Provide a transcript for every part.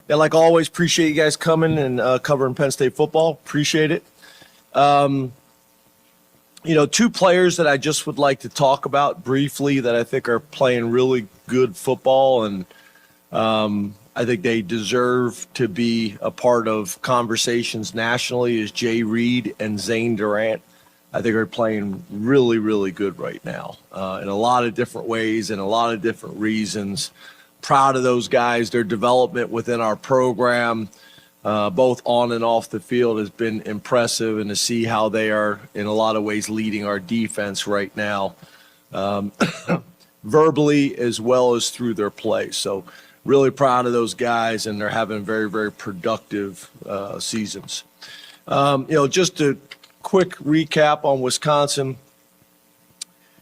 Yeah, like always, appreciate you guys coming and covering Penn State football. Appreciate it. Two players that I just would like to talk about briefly that I think are playing really good football, and I think they deserve to be a part of conversations nationally is Jay Reed and Zane Durant. I think are playing really, really good right now in a lot of different ways and a lot of different reasons. Proud of those guys. Their development within our program, both on and off the field, has been impressive, and to see how they are in a lot of ways leading our defense right now, verbally as well as through their play. So really proud of those guys, and they're having very, very productive seasons. Just a quick recap on Wisconsin,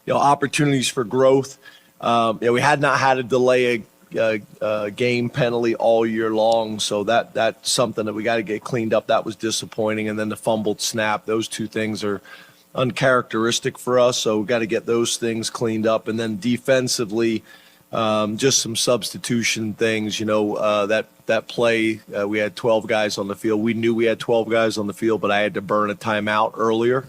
opportunities for growth. We had not had a delay game penalty all year long, so that's something that we got to get cleaned up. That was disappointing. And then the fumbled snap, those two things are uncharacteristic for us, so we got to get those things cleaned up. And then defensively, just some substitution things. That play, we had 12 guys on the field. We knew we had 12 guys on the field, but I had to burn a timeout earlier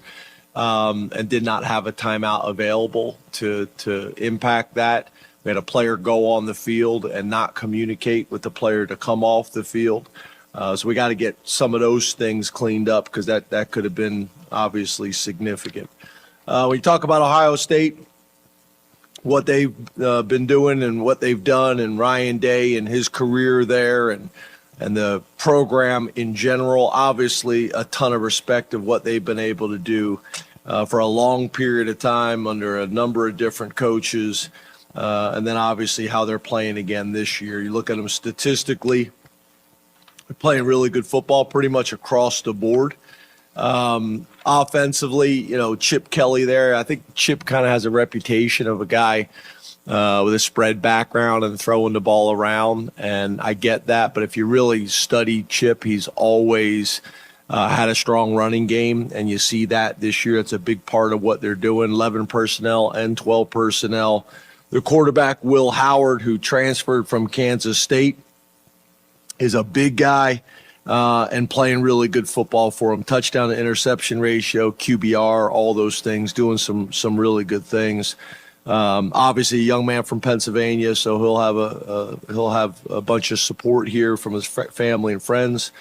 and did not have a timeout available to impact that. We had a player go on the field and not communicate with the player to come off the field. So we got to get some of those things cleaned up, because that could have been obviously significant. When you talk about Ohio State, what they've been doing and what they've done, and Ryan Day and his career there, and the program in general, obviously a ton of respect of what they've been able to do for a long period of time under a number of different coaches. And then obviously how they're playing again this year. You look at them statistically, they're playing really good football pretty much across the board. Offensively, Chip Kelly there. I think Chip kind of has a reputation of a guy with a spread background and throwing the ball around, and I get that. But if you really study Chip, he's always had a strong running game, and you see that this year. It's a big part of what they're doing, 11 personnel and 12 personnel. Their quarterback, Will Howard, who transferred from Kansas State, is a big guy and playing really good football for him. Touchdown to interception ratio, QBR, all those things, doing some really good things. Obviously, a young man from Pennsylvania, so he'll have a bunch of support here from his family and friends.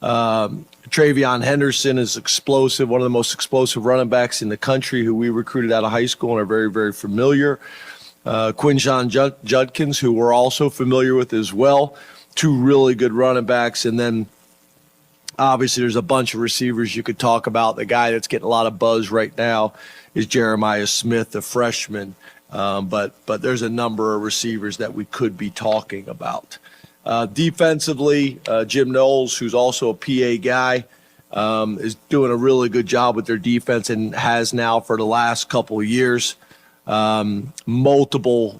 Travion Henderson is explosive, one of the most explosive running backs in the country, who we recruited out of high school and are very, very familiar. Quinshon Judkins, who we're also familiar with as well. Two really good running backs. And then obviously there's a bunch of receivers you could talk about. The guy that's getting a lot of buzz right now is Jeremiah Smith, the freshman. But there's a number of receivers that we could be talking about. Defensively, Jim Knowles, who's also a PA guy, is doing a really good job with their defense, and has now for the last couple of years. Multiple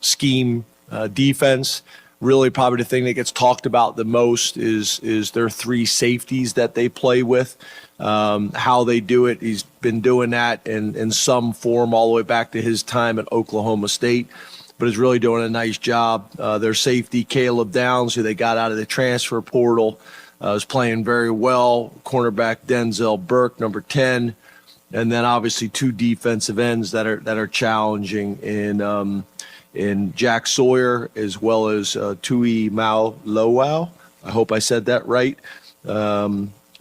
scheme defense. Really, probably the thing that gets talked about the most is their three safeties that they play with. How they do it. He's been doing that in some form all the way back to his time at Oklahoma State, but is really doing a nice job. Their safety, Caleb Downs, who they got out of the transfer portal, is playing very well. Cornerback Denzel Burke, number 10. And then obviously two defensive ends that are challenging in Jack Sawyer, as well as Tui Maulowau. I hope I said that right. I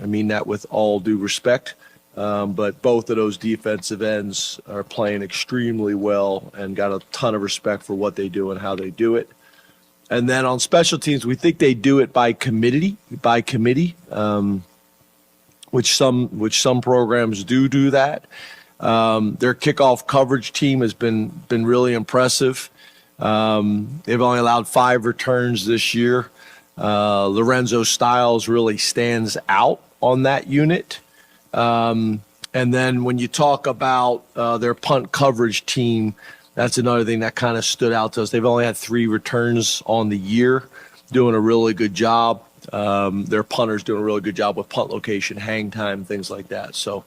mean that with all due respect. But both of those defensive ends are playing extremely well, and got a ton of respect for what they do and how they do it. And then on special teams, we think they do it by committee. Which some programs do that. Their kickoff coverage team has been really impressive. They've only allowed 5 returns this year. Lorenzo Stiles really stands out on that unit. And then when you talk about their punt coverage team, that's another thing that kind of stood out to us. They've only had 3 returns on the year, doing a really good job. Their punter's doing a really good job with punt location, hang time, things like that. So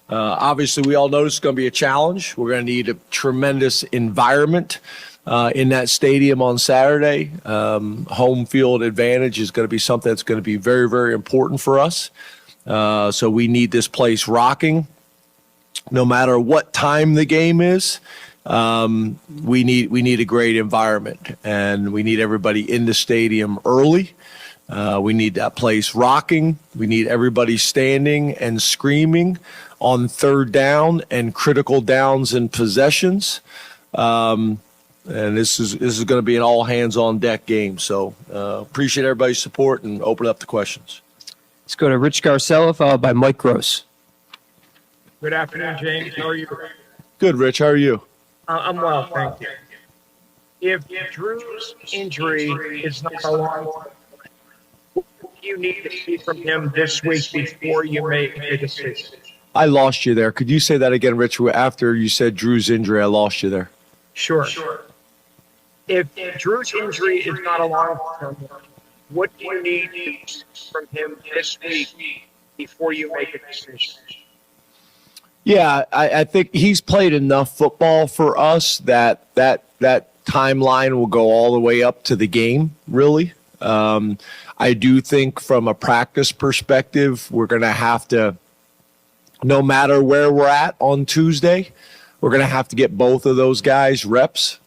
obviously we all know it's going to be a challenge. We're going to need a tremendous environment in that stadium on Saturday. Home field advantage is going to be something that's going to be very, very important for us. So we need this place rocking. No matter what time the game is, we need a great environment, and we need everybody in the stadium early. We need that place rocking. We need everybody standing and screaming on third down and critical downs and possessions. And this is going to be an all hands on deck game. So appreciate everybody's support and open up the questions. Let's go to Rich Garcella, followed by Mike Gross. Good afternoon, James. How are you? Good, Rich. How are you? I'm well, thank you. If Drew's injury is not along, what do you need to see from him this week before you make a decision? I lost you there. Could you say that again, Rich? After you said Drew's injury, I lost you there. Sure. If Drew's injury is not a long-term one, what do you need to see from him this week before you make a decision? Yeah, I think he's played enough football for us that timeline will go all the way up to the game, really. I do think from a practice perspective, we're going to have to, no matter where we're at on Tuesday, we're going to have to get both of those guys reps,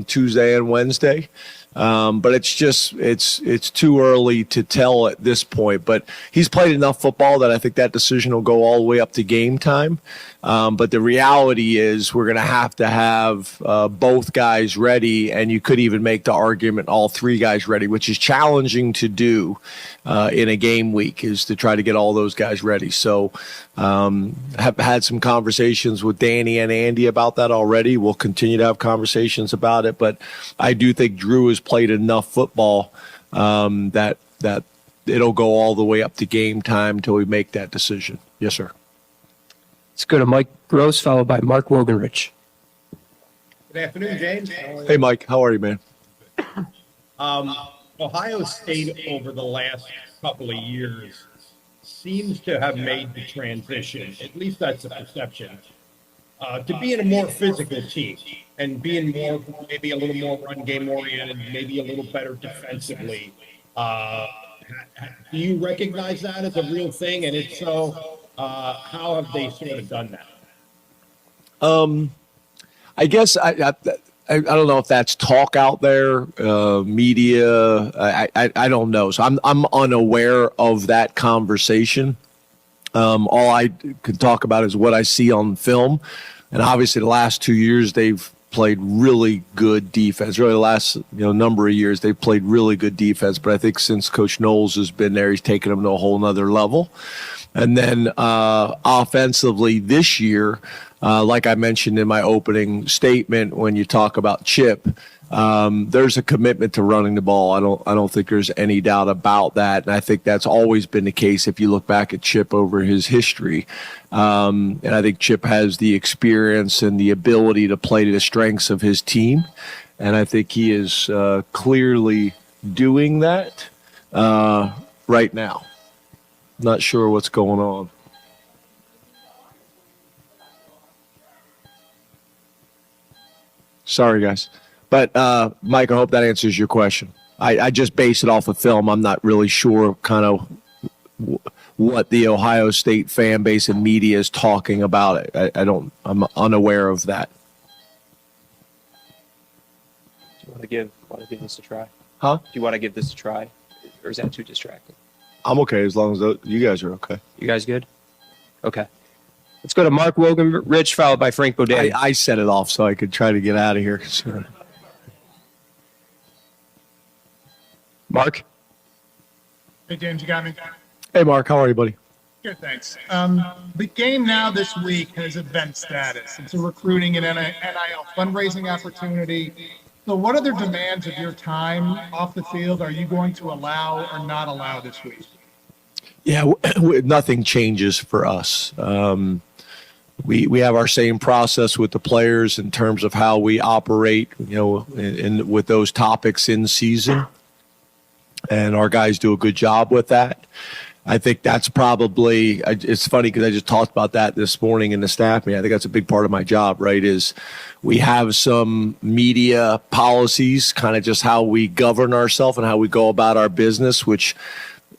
Tuesday and Wednesday. But it's too early to tell at this point. But he's played enough football that I think that decision will go all the way up to game time. But the reality is we're going to have both guys ready, and you could even make the argument all three guys ready, which is challenging to do in a game week, is to try to get all those guys ready. So have had some conversations with Danny and Andy about that already. We'll continue to have conversations about it. But I do think Drew has played enough football that it'll go all the way up to game time until we make that decision. Yes, sir. Let's go to Mike Gross, followed by Mark Wogenrich. Good afternoon, James. Hey, Mike. How are you, man? Ohio State over the last couple of years seems to have made the transition, at least that's the perception, to being a more physical team and being more, maybe a little more run game oriented, maybe a little better defensively. Do you recognize that as a real thing? And if so, how have they sort of done that? I guess I don't know if that's talk out there, media. I don't know. So I'm unaware of that conversation. All I could talk about is what I see on film, and obviously the last 2 years they've played really good defense. Really, the last number of years they've played really good defense. But I think since Coach Knowles has been there, he's taken them to a whole nother level. And then offensively this year, like I mentioned in my opening statement, when you talk about Chip, there's a commitment to running the ball. I don't think there's any doubt about that. And I think that's always been the case if you look back at Chip over his history. And I think Chip has the experience and the ability to play to the strengths of his team. And I think he is clearly doing that right now. Not sure what's going on. Sorry, guys. But, Mike, I hope that answers your question. I just base it off of film. I'm not really sure kind of what the Ohio State fan base and media is talking about it. I'm unaware of that. Do you want to give this a try? Huh? Do you want to give this a try? Or is that too distracting? I'm okay as long as you guys are okay. You guys good? Okay. Let's go to Mark Wogenrich, followed by Frank Baudet. I set it off so I could try to get out of here. Mark? Hey, James, you got me? Hey, Mark. How are you, buddy? Good, thanks. The game now this week has event status. It's a recruiting and NIL fundraising opportunity. So what other demands of your time off the field are you going to allow or not allow this week? Yeah, nothing changes for us. We have our same process with the players in terms of how we operate, with those topics in season. And our guys do a good job with that. I think that's probably, it's funny because I just talked about that this morning in the staff meeting. I think that's a big part of my job, right? Is we have some media policies, kind of just how we govern ourselves and how we go about our business, which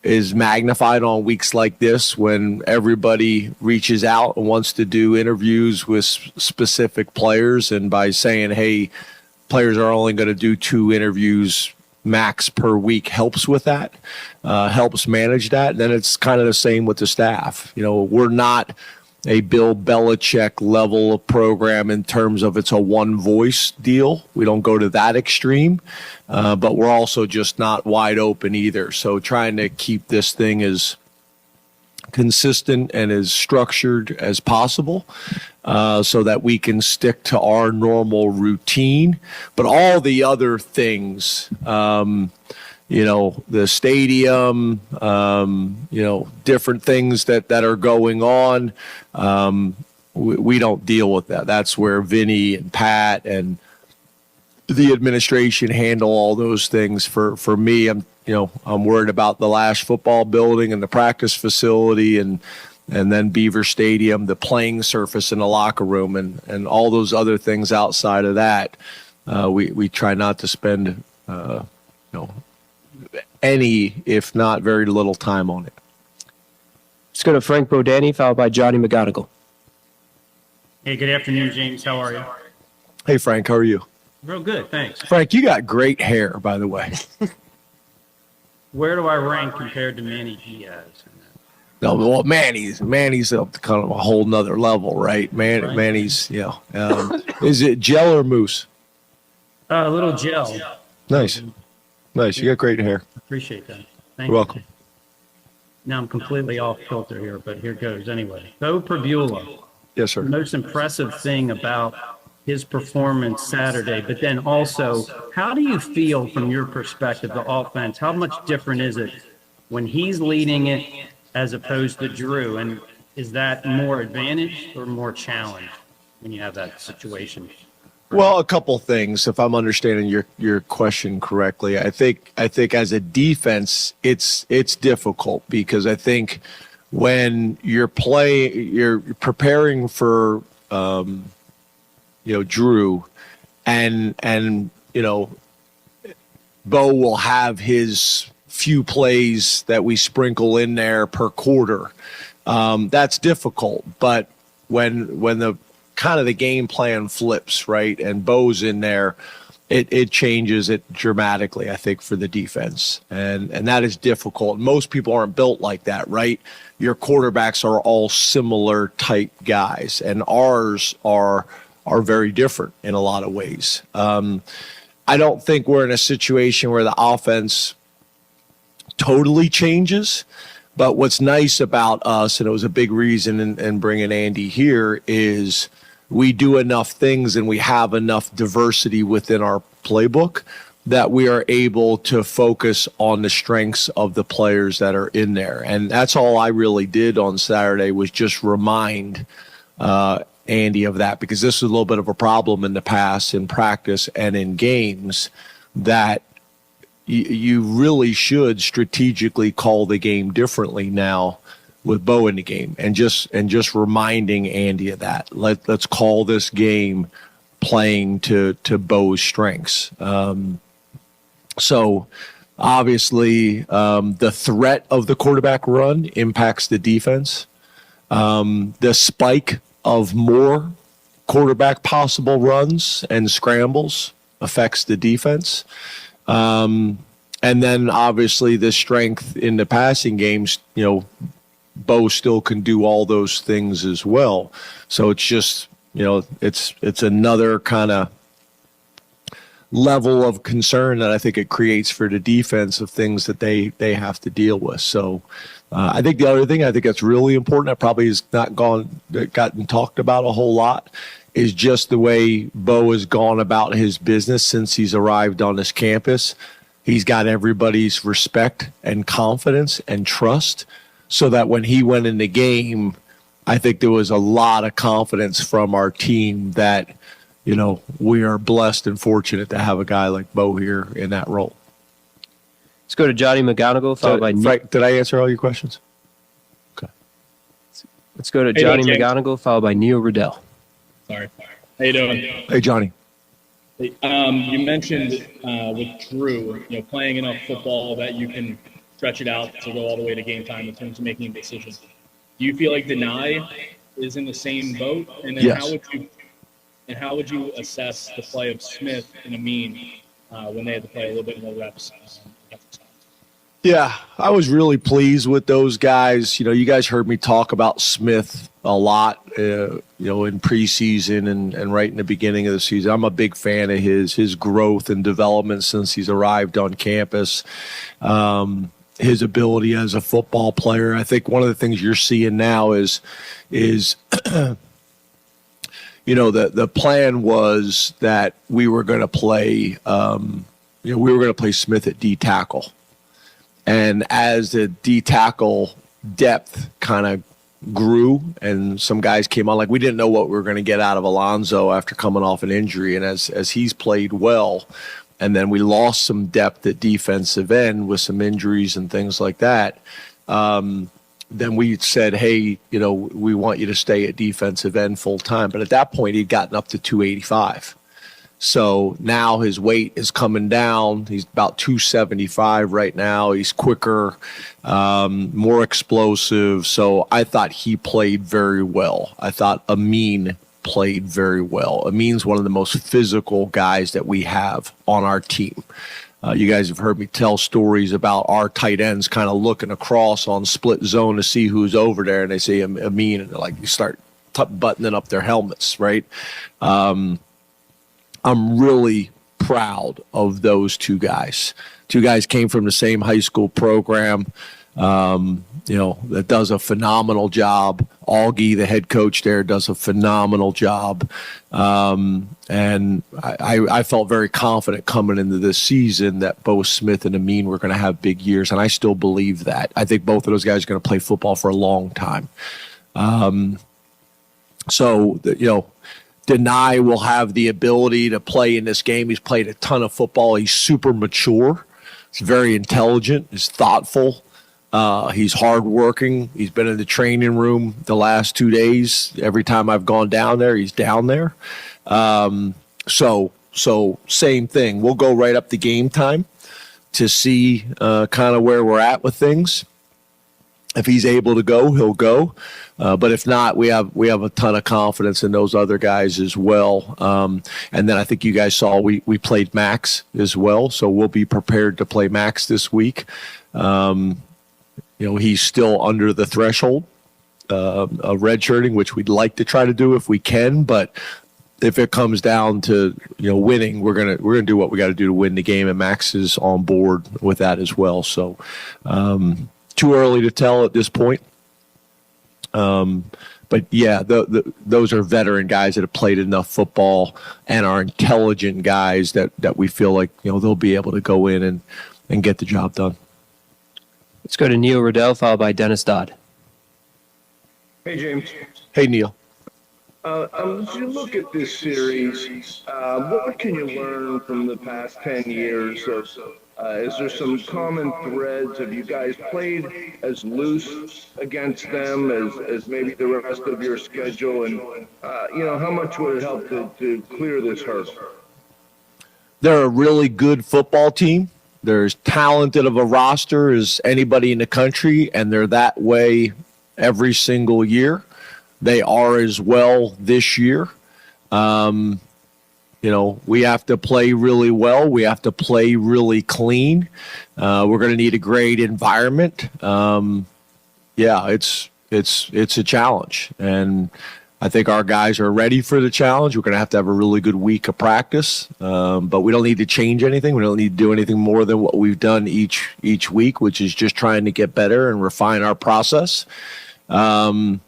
is magnified on weeks like this when everybody reaches out and wants to do interviews with specific players. And by saying, hey, players are only going to do 2 interviews max per week helps with that, helps manage that. And then it's kind of the same with the staff. You know, we're not a Bill Belichick level of program in terms of it's a one voice deal. We don't go to that extreme, but we're also just not wide open either. So trying to keep this thing as consistent and as structured as possible, so that we can stick to our normal routine. But all the other things, you know, the stadium, you know, different things that are going on, we don't deal with that. That's where Vinny and Pat and the administration handle all those things. For me, I'm worried about the Lash football building and the practice facility and then Beaver Stadium, the playing surface in the locker room, and all those other things outside of that. We try not to spend, any, if not very little time on it. Let's go to Frank Bodani, followed by Johnny McGonigal. Hey, good afternoon, James. How are you? Hey, Frank, how are you? Real good, thanks. Frank, you got great hair, by the way. Where do I rank compared to Manny Diaz? No, well, Manny's up to kind of a whole nother level, right? Right. Manny's, is it gel or mousse? A little gel. Nice. You got great hair. Appreciate that. Thank You're welcome. Now I'm completely off kilter here, but here goes anyway. Beau Pribula, Yes, sir. the most impressive thing about his performance Saturday, but then also, how do you feel from your perspective, the offense? How much different is it when he's leading it as opposed to Drew? And is that more advantage or more challenge when you have that situation? Well, a couple things, if I'm understanding your question correctly. I think as a defense, it's difficult because I think when you're preparing for Drew and Beau will have his few plays that we sprinkle in there per quarter. That's difficult, but when the kind of the game plan flips, right, and Beau's in there, it changes it dramatically, I think, for the defense. And that is difficult. Most people aren't built like that, right? Your quarterbacks are all similar type guys, and ours are very different in a lot of ways. I don't think we're in a situation where the offense totally changes. But what's nice about us, and it was a big reason in bringing Andy here, is we do enough things and we have enough diversity within our playbook that we are able to focus on the strengths of the players that are in there. And that's all I really did on Saturday, was just remind Andy of that, because this was a little bit of a problem in the past in practice and in games, that you really should strategically call the game differently now with Beau in the game, and just reminding Andy of that. Let's call this game playing to Beau's strengths. So obviously the threat of the quarterback run impacts the defense. The spike of more quarterback possible runs and scrambles affects the defense. And then obviously the strength in the passing games, Beau still can do all those things as well. So it's just, it's another kind of level of concern that I think it creates for the defense of things that they have to deal with. So I think the other thing I think that's really important, that probably has not gotten talked about a whole lot, is just the way Beau has gone about his business since he's arrived on this campus. He's got everybody's respect and confidence and trust, so that when he went in the game, I think there was a lot of confidence from our team that, we are blessed and fortunate to have a guy like Beau here in that role. Let's go to Johnny McGonigal, followed by Frank, did I answer all your questions? Let's go to Hey, Johnny James. McGonigal, followed by Neil Riddell. Sorry. How you doing? Hey, Johnny. You mentioned with Drew, playing enough football that you can stretch it out to go all the way to game time in terms of making decisions. Do you feel like Nittany is in the same boat? And then Yes. how would you assess the play of Smith and Amin when they had to play a little bit more reps? Yeah, I was really pleased with those guys. You guys heard me talk about Smith a lot, in preseason and right in the beginning of the season. I'm a big fan of his growth and development since he's arrived on campus. His ability as a football player. I think one of the things you're seeing now is the plan was that we were going to play, Smith at D tackle. And as the D tackle depth kind of grew and some guys came on, like we didn't know what we were going to get out of Alonzo after coming off an injury. And as he's played well, and then we lost some depth at defensive end with some injuries and things like that, then we said, hey, we want you to stay at defensive end full time. But at that point, he'd gotten up to 285. So now his weight is coming down. He's about 275 right now. He's quicker, more explosive. So I thought he played very well. I thought Amin played very well. Amin's one of the most physical guys that we have on our team. You guys have heard me tell stories about our tight ends kind of looking across on split zone to see who's over there, and they say Amin, and like you start buttoning up their helmets, right? I'm really proud of those two guys. Two guys came from the same high school program, that does a phenomenal job. Augie, the head coach there, does a phenomenal job. And I felt very confident coming into this season that both Smith and Amin were going to have big years, and I still believe that. I think both of those guys are going to play football for a long time. Nittany will have the ability to play in this game. He's played a ton of football. He's super mature. He's very intelligent. He's thoughtful. He's hardworking. He's been in the training room the last 2 days. Every time I've gone down there, he's down there. So same thing. We'll go right up to game time to see kind of where we're at with things. If he's able to go, he'll go. But if not, we have a ton of confidence in those other guys as well. And then I think you guys saw we played Max as well, so we'll be prepared to play Max this week. He's still under the threshold of redshirting, which we'd like to try to do if we can. But if it comes down to winning, we're gonna do what we got to do to win the game, and Max is on board with that as well. So too early to tell at this point. But yeah, those are veteran guys that have played enough football and are intelligent guys that we feel like they'll be able to go in and get the job done. Let's go to Neil Riddell, followed by Dennis Dodd. Hey, James. Hey, Neil. As you look at this series, what can you learn from the past 10 years? Is there some common threads? Have you guys played as loose against them as maybe the rest of your schedule? And, how much would it help to clear this hurdle? They're a really good football team. They're as talented of a roster as anybody in the country, and they're that way every single year. They are as well this year. We have to play really well. We have to play really clean. We're going to need a great environment. It's a challenge, and I think our guys are ready for the challenge. We're going to have a really good week of practice, but we don't need to change anything. We don't need to do anything more than what we've done each week, which is just trying to get better and refine our process. But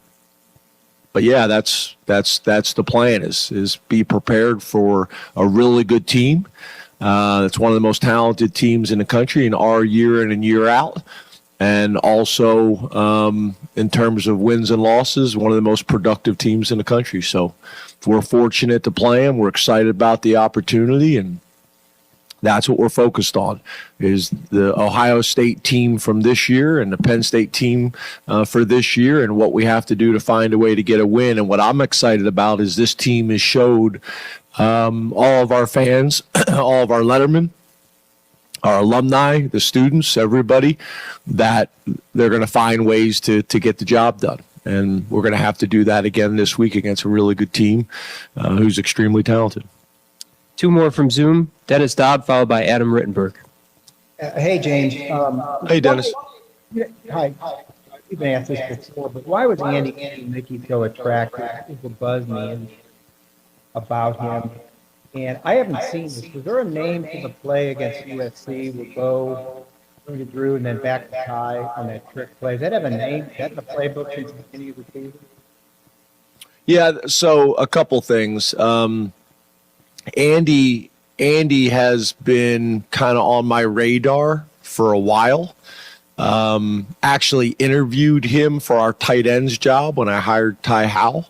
yeah, that's the plan is be prepared for a really good team. It's one of the most talented teams in the country in our year in and year out. And also in terms of wins and losses, one of the most productive teams in the country. So we're fortunate to play them. We're excited about the opportunity, and That's what we're focused on, is the Ohio State team from this year and the Penn State team for this year, and what we have to do to find a way to get a win. And what I'm excited about is this team has showed all of our fans, all of our lettermen, our alumni, the students, everybody, that they're going to find ways to get the job done. And we're going to have to do that again this week against a really good team who's extremely talented. Two more from Zoom. Dennis Dobb, followed by Adam Rittenberg. Hey, James. Hey, Dennis. Hi. You've been asked this before, but why was Andy Nittany so attractive? Is the buzz me about him? And I haven't seen this. Was there a name to the play against USC with Beau, to Drew, and then back to Ty on that trick play? Does that have a name? Is that in the playbook since the beginning of the season? Yeah, so a couple things. Andy has been kind of on my radar for a while. Actually interviewed him for our tight ends job when I hired Ty Howell.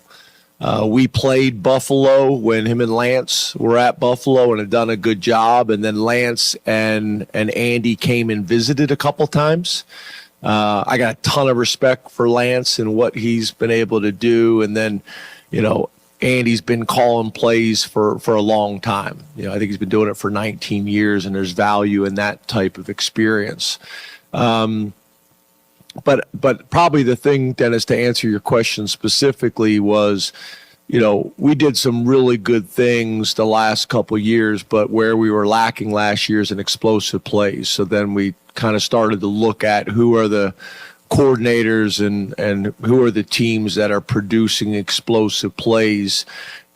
We played Buffalo when him and Lance were at Buffalo and had done a good job. And then Lance and Andy came and visited a couple times. I got a ton of respect for Lance and what he's been able to do. And then, Andy's been calling plays for a long time. I think he's been doing it for 19 years, and there's value in that type of experience. But probably the thing, Dennis, to answer your question specifically was, we did some really good things the last couple of years, but where we were lacking last year is in explosive plays. So then we kind of started to look at who are the coordinators and who are the teams that are producing explosive plays,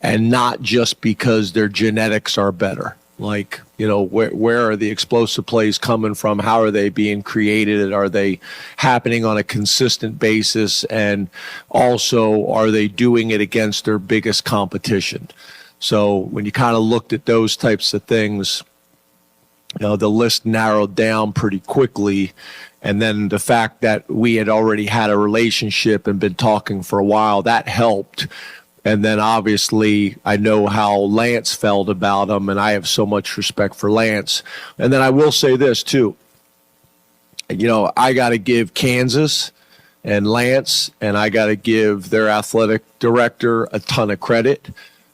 and not just because their genetics are better. Like, where are the explosive plays coming from? How are they being created? Are they happening on a consistent basis? And also, are they doing it against their biggest competition? So when you kind of looked at those types of things, the list narrowed down pretty quickly. And then the fact that we had already had a relationship and been talking for a while, that helped. And then obviously I know how Lance felt about him, and I have so much respect for Lance. And then I will say this too. I got to give Kansas and Lance, and I got to give their athletic director a ton of credit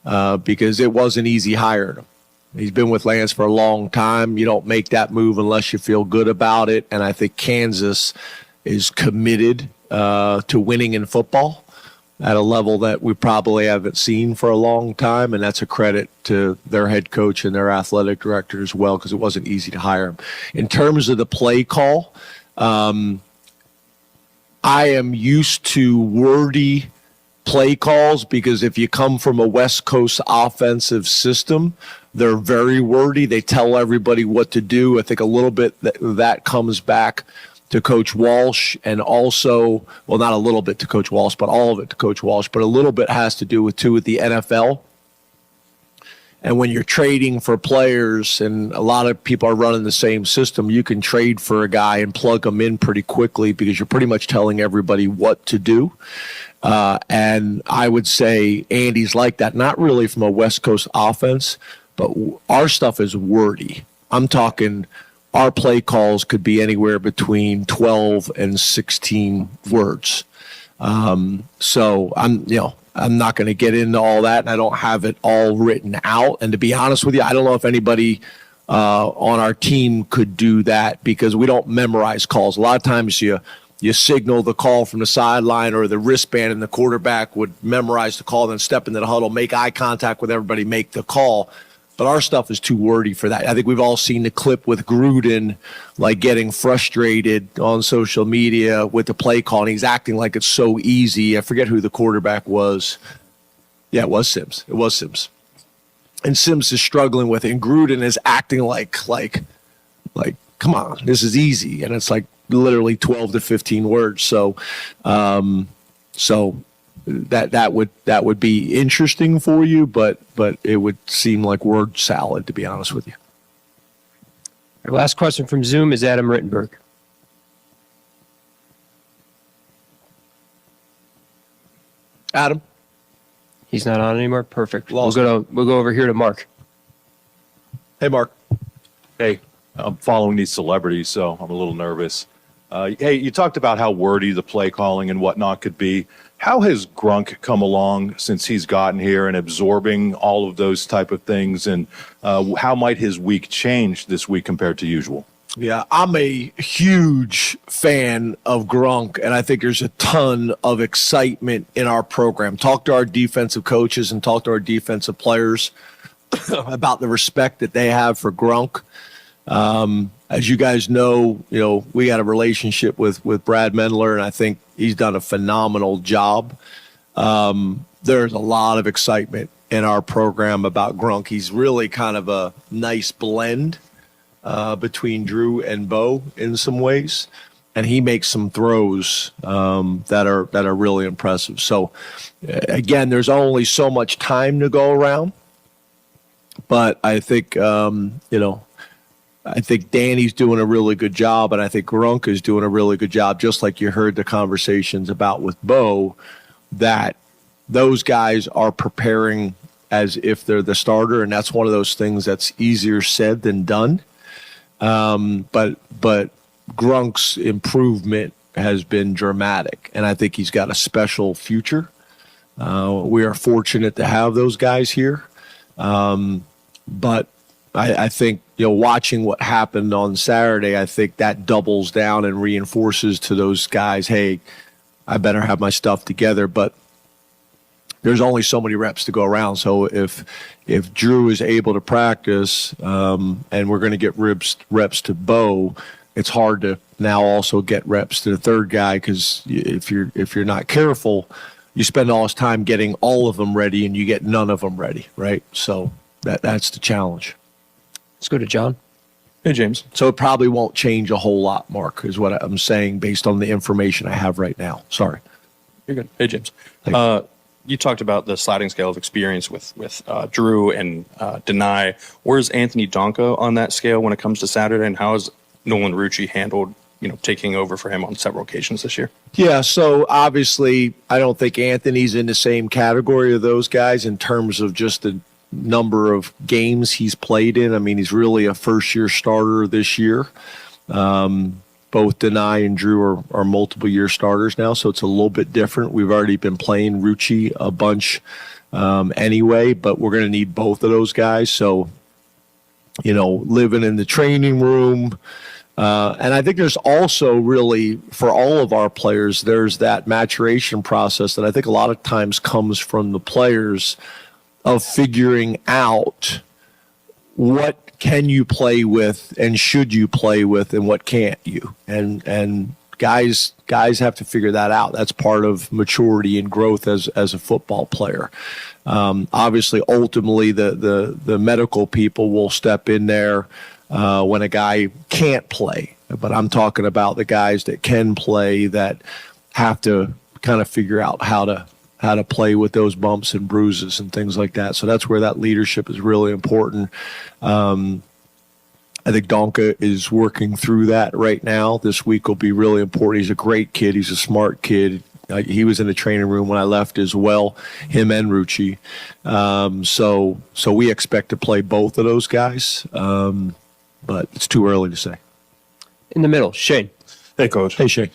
because it wasn't easy hiring him. He's been with Lance for a long time. You don't make that move unless you feel good about it. And I think Kansas is committed to winning in football at a level that we probably haven't seen for a long time. And that's a credit to their head coach and their athletic director as well, because it wasn't easy to hire him. In terms of the play call, I am used to wordy play calls because if you come from a West Coast offensive system, they're very wordy. They tell everybody what to do. I think a little bit that comes back to Coach Walsh, and also, well, not a little bit to Coach Walsh, but all of it to Coach Walsh, but a little bit has to do with the NFL. And when you're trading for players, and a lot of people are running the same system, you can trade for a guy and plug them in pretty quickly because you're pretty much telling everybody what to do. And I would say Andy's like that, not really from a West Coast offense, but our stuff is wordy. I'm talking our play calls could be anywhere between 12 and 16 words. So I'm not going to get into all that, and I don't have it all written out. And to be honest with you, I don't know if anybody on our team could do that because we don't memorize calls. A lot of times you signal the call from the sideline or the wristband, and the quarterback would memorize the call, then step into the huddle, make eye contact with everybody, make the call. But our stuff is too wordy for that. I think we've all seen the clip with Gruden, like getting frustrated on social media with the play call, and he's acting like it's so easy. I forget who the quarterback was. Yeah, it was Sims. And Sims is struggling with it, and Gruden is acting like, come on, this is easy. And it's like literally 12 to 15 words. So that would be interesting for you, but it would seem like word salad, to be honest with you. Our last question from Zoom is Adam Rittenberg. Adam? He's not on anymore. Perfect. Lost. We'll go over here to Mark. Hey, Mark. Hey, I'm following these celebrities, so I'm a little nervous. Hey, you talked about how wordy the play calling and whatnot could be. How has Grunk come along since he's gotten here and absorbing all of those type of things? And how might his week change this week compared to usual? Yeah, I'm a huge fan of Grunk, and I think there's a ton of excitement in our program. Talk to our defensive coaches and talk to our defensive players about the respect that they have for Grunk. As you guys know, we got a relationship with Brad Mendler, and I think he's done a phenomenal job. There's a lot of excitement in our program about Grunk. He's really kind of a nice blend between Drew and Beau in some ways, and he makes some throws that are really impressive. So, again, there's only so much time to go around, but I think I think Danny's doing a really good job, and I think Grunk is doing a really good job, just like you heard the conversations about with Beau, that those guys are preparing as if they're the starter, and that's one of those things that's easier said than done. But Grunk's improvement has been dramatic, and I think he's got a special future. We are fortunate to have those guys here. But I think, watching what happened on Saturday, I think that doubles down and reinforces to those guys, hey, I better have my stuff together. But there's only so many reps to go around. So if Drew is able to practice and we're going to get reps to Beau, it's hard to now also get reps to the third guy, because if you're not careful, you spend all this time getting all of them ready and you get none of them ready, right? So that's the challenge. Let's go to John. Hey, James. So it probably won't change a whole lot, Mark, is what I'm saying based on the information I have right now. Sorry. You're good. Hey, James. You talked about the sliding scale of experience with Drew and Nittany. Where's Anthony Donko on that scale when it comes to Saturday, and how has Nolan Rucci handled taking over for him on several occasions this year? Yeah, so obviously I don't think Anthony's in the same category of those guys in terms of just the number of games he's played in. I mean, he's really a first-year starter this year. Both Nittany and Drew are multiple-year starters now, so it's a little bit different. We've already been playing Rucci a bunch anyway, but we're going to need both of those guys. So, living in the training room. And I think there's also really, for all of our players, there's that maturation process that I think a lot of times comes from the players of figuring out what can you play with and should you play with and what can't you. And guys have to figure that out. That's part of maturity and growth as a football player. Obviously, ultimately, the medical people will step in there when a guy can't play. But I'm talking about the guys that can play, that have to kind of figure out how to play with those bumps and bruises and things like that. So that's where that leadership is really important. I think Donka is working through that right now. This week will be really important. He's a great kid. He's a smart kid. He was in the training room when I left as well, him and Rucci. So we expect to play both of those guys, but it's too early to say. In the middle, Shane. Hey, Coach. Hey, Shane.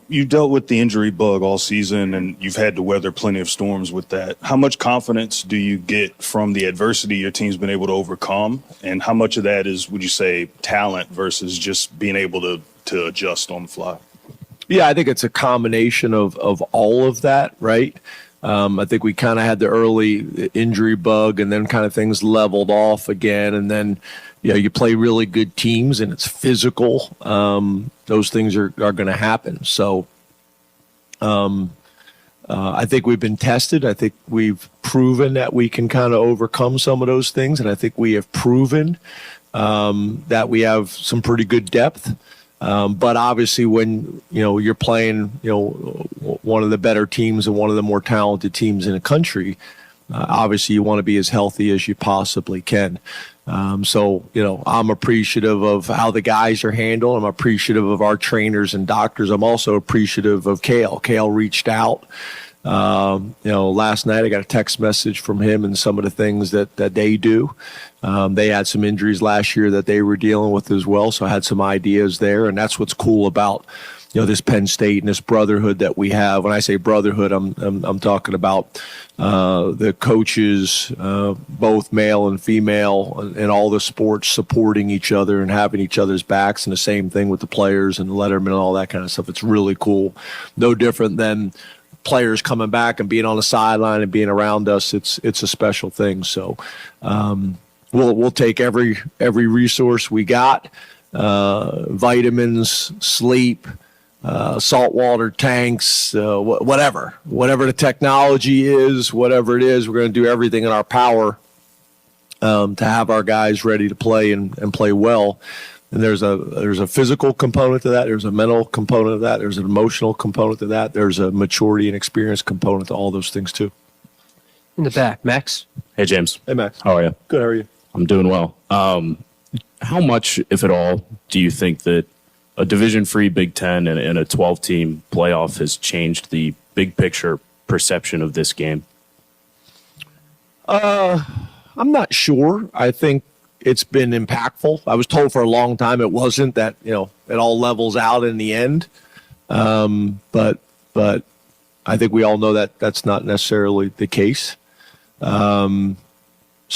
You dealt with the injury bug all season, and you've had to weather plenty of storms with that. How much confidence do you get from the adversity your team's been able to overcome? And how much of that is, would you say, talent versus just being able to adjust on the fly? Yeah, I think it's a combination of all of that, right? I think we kind of had the early injury bug, and then kind of things leveled off again. And then, you play really good teams and it's physical. Those things are going to happen. So I think we've been tested. I think we've proven that we can kind of overcome some of those things. And I think we have proven that we have some pretty good depth. But obviously when, you're playing, one of the better teams and one of the more talented teams in the country, obviously you want to be as healthy as you possibly can. So, I'm appreciative of how the guys are handled. I'm appreciative of our trainers and doctors. I'm also appreciative of Kale. Kale reached out Last night I got a text message from him and some of the things that they do. They had some injuries last year that they were dealing with as well, so I had some ideas there, and that's what's cool about this Penn State and this brotherhood that we have. When I say brotherhood, I'm talking about the coaches, both male and female, in all the sports, supporting each other and having each other's backs, and the same thing with the players and the lettermen and all that kind of stuff. It's really cool. No different than players coming back and being on the sideline and being around us. It's a special thing. So we'll take every resource we got, vitamins, sleep, saltwater tanks, whatever the technology is, whatever it is, we're going to do everything in our power to have our guys ready to play and play well. And there's a physical component to that. There's a mental component of that. There's an emotional component to that. There's a maturity and experience component to all those things too. In the back, Max. Hey, James. Hey, Max. How are you? Good. How are you? I'm doing well. How much, if at all, do you think that a division-free Big Ten and a 12-team playoff has changed the big picture perception of this game? I'm not sure. I think it's been impactful. I was told for a long time it wasn't, that it all levels out in the end. But I think we all know that that's not necessarily the case. So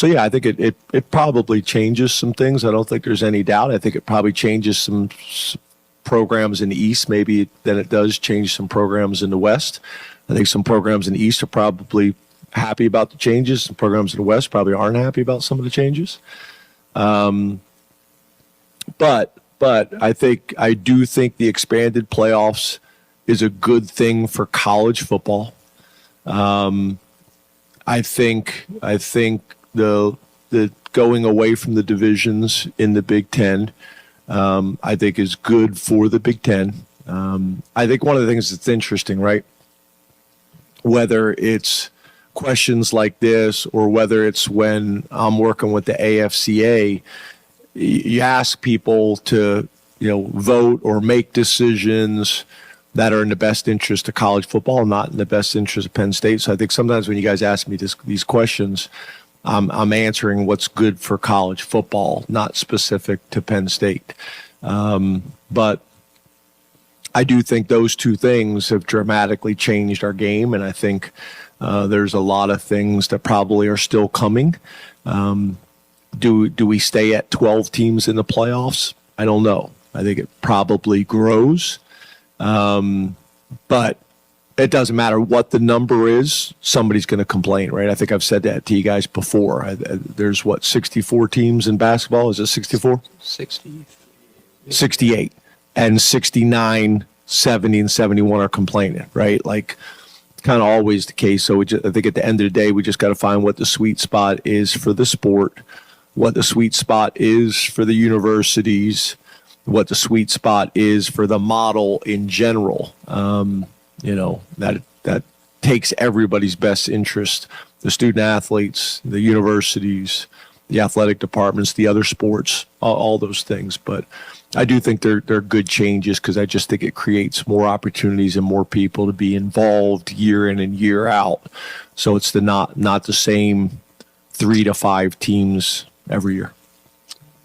yeah, I think it probably changes some things. I don't think there's any doubt. I think it probably changes some programs in the East, maybe than it does change some programs in the West. I think some programs in the East are probably happy about the changes. Some programs in the West probably aren't happy about some of the changes. But I do think the expanded playoffs is a good thing for college football. I think the going away from the divisions in the Big Ten, I think is good for the Big Ten. I think one of the things that's interesting, right? Whether it's questions like this or whether it's when I'm working with the AFCA, you ask people to, vote or make decisions that are in the best interest of college football, not in the best interest of Penn State. So I think sometimes when you guys ask me these questions, I'm answering what's good for college football, not specific to Penn State. But I do think those two things have dramatically changed our game, and I think there's a lot of things that probably are still coming. Do we stay at 12 teams in the playoffs? I don't know. I think it probably grows. But it doesn't matter what the number is, somebody's going to complain, right? I think I've said that to you guys before. There's 64 teams in basketball? Is it 64? 68. And 69, 70, and 71 are complaining, right? Like, kind of always the case. So I think at the end of the day, we just got to find what the sweet spot is for the sport, what the sweet spot is for the universities, what the sweet spot is for the model in general. That takes everybody's best interest, the student athletes, the universities, the athletic departments, the other sports, all those things. But I do think they're good changes because I just think it creates more opportunities and more people to be involved year in and year out. So it's not the same 3 to 5 teams every year.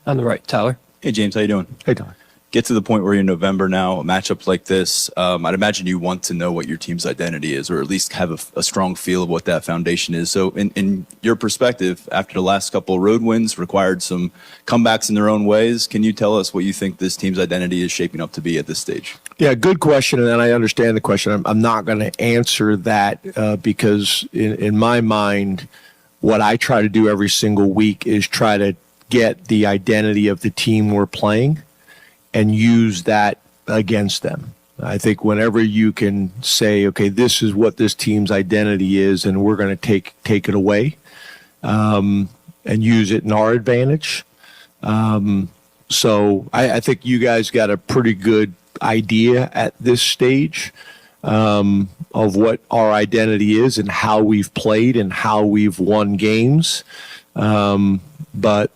On the right, Tyler. Hey, James, how you doing? Hey, Tyler. Get to the point where you're in November now, a matchup like this, I'd imagine you want to know what your team's identity is, or at least have a strong feel of what that foundation is. So in your perspective, after the last couple of road wins, required some comebacks in their own ways, can you tell us what you think this team's identity is shaping up to be at this stage? Yeah, good question, and I understand the question. I'm not going to answer that because in my mind, what I try to do every single week is try to get the identity of the team we're playing and use that against them. I think whenever you can say, okay, this is what this team's identity is, and we're going to take it away and use it in our advantage. So I think you guys got a pretty good idea at this stage of what our identity is and how we've played and how we've won games. But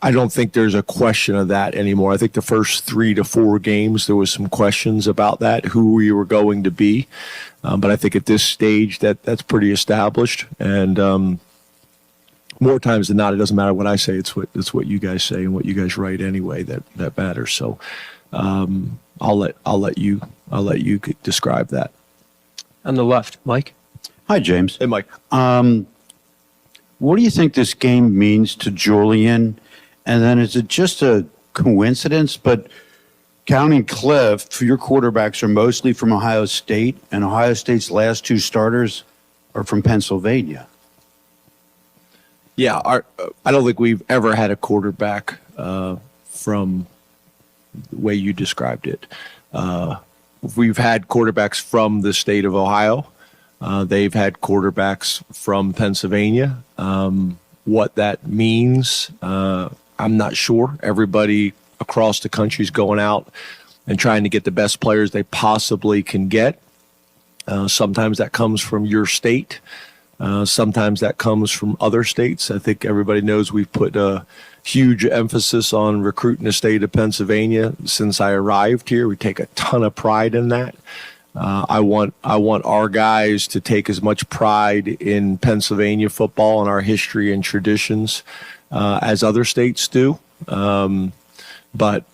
I don't think there's a question of that anymore. I think the first 3 to 4 games, there was some questions about that, who we were going to be. But I think at this stage that's pretty established. And more times than not, it doesn't matter what I say. It's what you guys say and what you guys write anyway that matters. So I'll let you describe that. On the left, Mike. Hi, James. Hey, Mike. What do you think this game means to Julian? And then is it just a coincidence? But counting Cliff, your quarterbacks are mostly from Ohio State, and Ohio State's last 2 starters are from Pennsylvania. Yeah, I don't think we've ever had a quarterback from the way you described it. We've had quarterbacks from the state of Ohio. They've had quarterbacks from Pennsylvania. What that means, I'm not sure. Everybody across the country is going out and trying to get the best players they possibly can get. Sometimes that comes from your state. Sometimes that comes from other states. I think everybody knows we've put a huge emphasis on recruiting the state of Pennsylvania since I arrived here. We take a ton of pride in that. I want our guys to take as much pride in Pennsylvania football and our history and traditions as other states do. But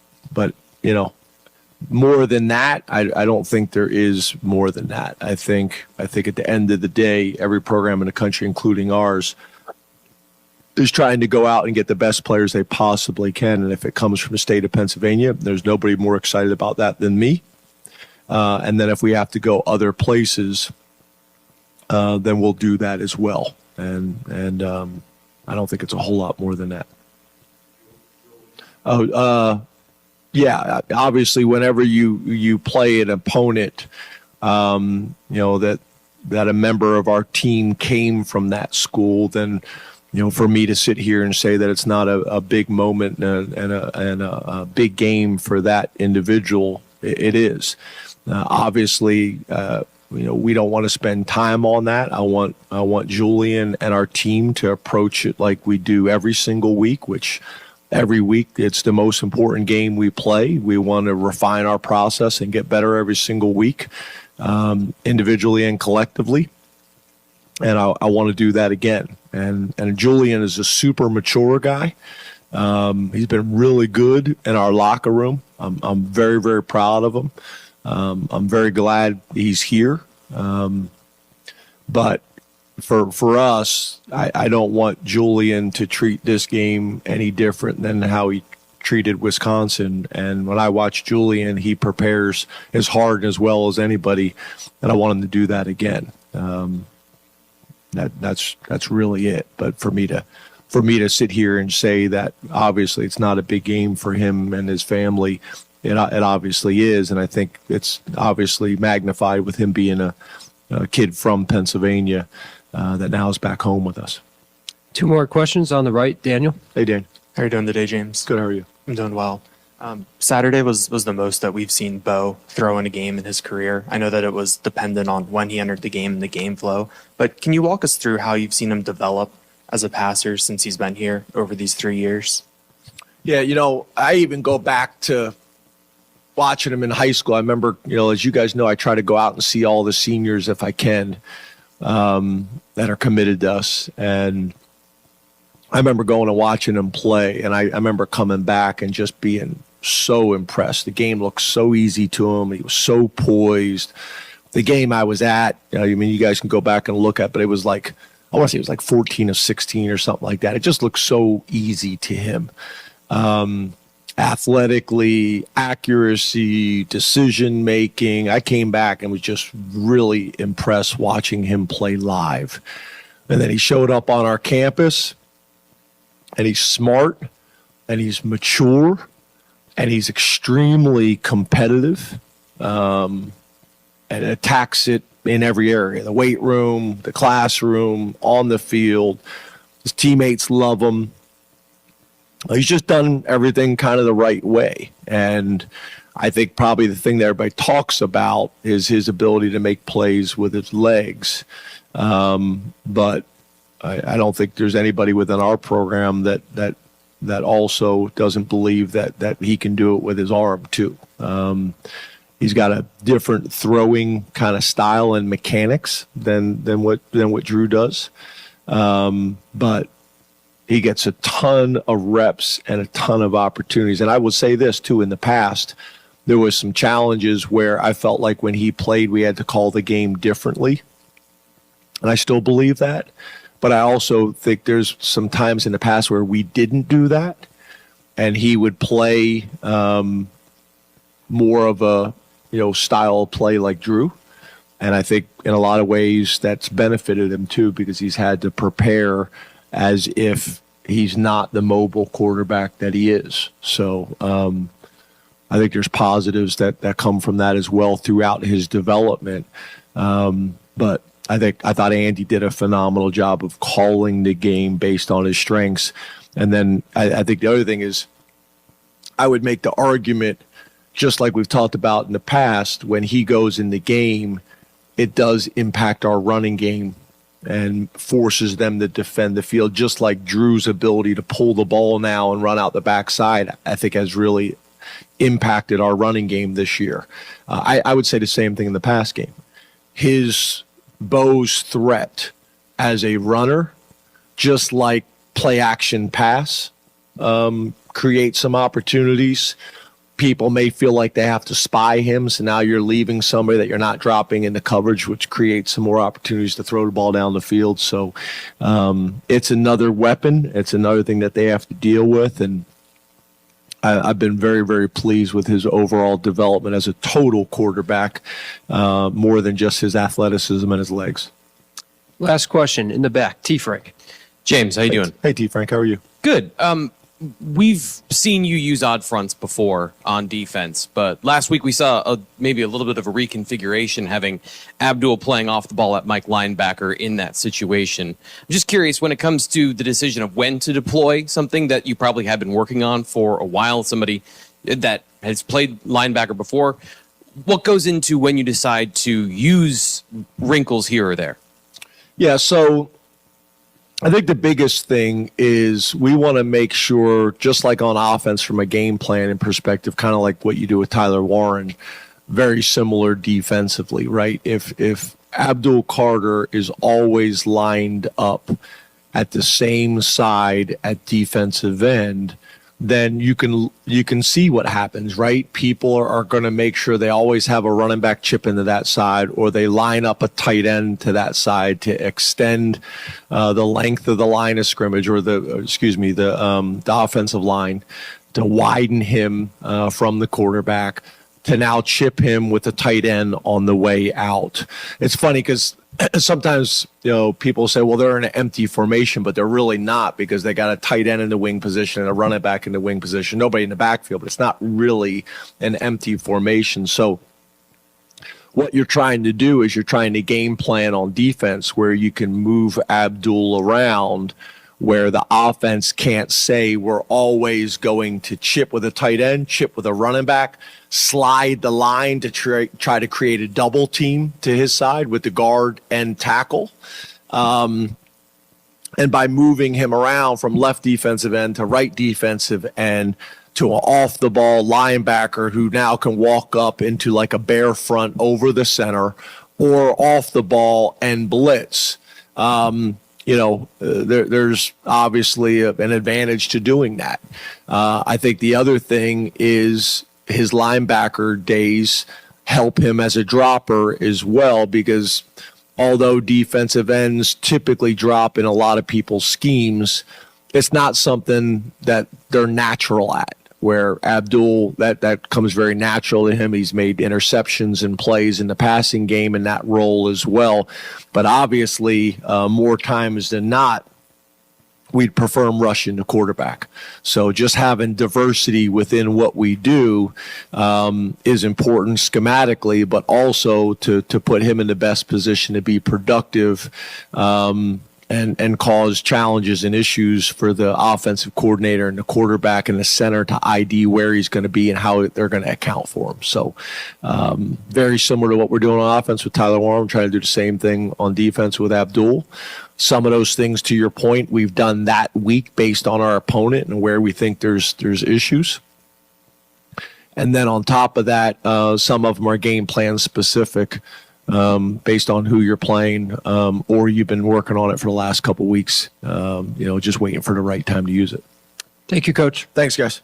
more than that, I don't think there is more than that. I think at the end of the day, every program in the country, including ours, is trying to go out and get the best players they possibly can. And if it comes from the state of Pennsylvania, there's nobody more excited about that than me. And then if we have to go other places, then we'll do that as well. And I don't think it's a whole lot more than that. Yeah, obviously, whenever you play an opponent, that a member of our team came from that school, then, for me to sit here and say that it's not a big moment and a big game for that individual, it is. Obviously, we don't want to spend time on that. I want Julian and our team to approach it like we do every single week, which every week it's the most important game we play. We want to refine our process and get better every single week, individually and collectively. And I want to do that again. And Julian is a super mature guy. He's been really good in our locker room. I'm very, very proud of him. I'm very glad he's here. But for us, I don't want Julian to treat this game any different than how he treated Wisconsin. And when I watch Julian, he prepares as hard and as well as anybody, and I want him to do that again. That's really it. But for me to sit here and say that obviously it's not a big game for him and his family, it obviously is, and I think it's obviously magnified with him being a kid from Pennsylvania that now is back home with us. 2 more questions on the right, Daniel. Hey, Dan. How are you doing today, James? Good. How are you? I'm doing well. Saturday was the most that we've seen Beau throw in a game in his career. I know that it was dependent on when he entered the game and the game flow, but can you walk us through how you've seen him develop as a passer since he's been here over these 3 years? Yeah, I even go back to watching him in high school. I remember, as you guys know, I try to go out and see all the seniors if I can that are committed to us. And I remember going and watching him play, and I remember coming back and just being so impressed. The game looked so easy to him. He was so poised. The game I was at, you guys can go back and look at, but it was like, I want to say it was like 14 of 16 or something like that. It just looked so easy to him. Athletically, accuracy, decision making. I came back and was just really impressed watching him play live. And then he showed up on our campus, and he's smart, and he's mature, and he's extremely competitive, and attacks it in every area: the weight room, the classroom, on the field. His teammates love him. He's just done everything kind of the right way. And I think probably the thing that everybody talks about is his ability to make plays with his legs. But I don't think there's anybody within our program that that also doesn't believe that he can do it with his arm too. He's got a different throwing kind of style and mechanics than what Drew does. But he gets a ton of reps and a ton of opportunities. And I will say this too, in the past, there was some challenges where I felt like when he played, we had to call the game differently. And I still believe that. But I also think there's some times in the past where we didn't do that. And he would play more of a style of play like Drew. And I think in a lot of ways that's benefited him too, because he's had to prepare as if he's not the mobile quarterback that he is. So I think there's positives that come from that as well throughout his development. But I thought Andy did a phenomenal job of calling the game based on his strengths. And then I think the other thing is I would make the argument, just like we've talked about in the past, when he goes in the game, it does impact our running game and forces them to defend the field, just like Drew's ability to pull the ball now and run out the backside, I think has really impacted our running game this year. I would say the same thing in the pass game. Beau's threat as a runner, just like play action pass, create some opportunities. People may feel like they have to spy him, so now you're leaving somebody that you're not dropping into coverage, which creates some more opportunities to throw the ball down the field. So it's another weapon. It's another thing that they have to deal with, and I've been very, very pleased with his overall development as a total quarterback, more than just his athleticism and his legs. Last question in the back, T. Frank. James, how you doing? Hey, T. Frank, how are you? Good. We've seen you use odd fronts before on defense, but last week we saw maybe a little bit of a reconfiguration, having Abdul playing off the ball at Mike linebacker in that situation. I'm just curious, when it comes to the decision of when to deploy something that you probably have been working on for a while, somebody that has played linebacker before, what goes into when you decide to use wrinkles here or there? Yeah, so I think the biggest thing is we want to make sure, just like on offense from a game plan and perspective, kind of like what you do with Tyler Warren, very similar defensively, right? If Abdul Carter is always lined up at the same side at defensive end, then you can see what happens, right? People are going to make sure they always have a running back chip into that side, or they line up a tight end to that side to extend the length of the line of scrimmage, or the offensive line, to widen him from the quarterback, to now chip him with a tight end on the way out. It's funny because sometimes, people say, well, they're in an empty formation, but they're really not, because they got a tight end in the wing position and a running back in the wing position, nobody in the backfield, but it's not really an empty formation. So what you're trying to do is you're trying to game plan on defense where you can move Abdul around, where the offense can't say we're always going to chip with a tight end, chip with a running back, slide the line to try to create a double team to his side with the guard and tackle. And by moving him around from left defensive end to right defensive end to an off-the-ball linebacker who now can walk up into like a bear front over the center, or off the ball and blitz, there's obviously an advantage to doing that. I think the other thing is his linebacker days help him as a dropper as well, because although defensive ends typically drop in a lot of people's schemes, it's not something that they're natural at, where Abdul, that comes very natural to him. He's made interceptions and plays in the passing game in that role as well. But obviously, more times than not, we'd prefer him rushing the quarterback. So just having diversity within what we do is important schematically, but also to put him in the best position to be productive and cause challenges and issues for the offensive coordinator and the quarterback and the center to ID where he's going to be and how they're going to account for him. So very similar to what we're doing on offense with Tyler Warren, trying to do the same thing on defense with Abdul. Some of those things, to your point, we've done that week based on our opponent and where we think there's issues. And then on top of that, some of them are game plan specific based on who you're playing, or you've been working on it for the last couple of weeks, just waiting for the right time to use it. Thank you, Coach. Thanks, guys.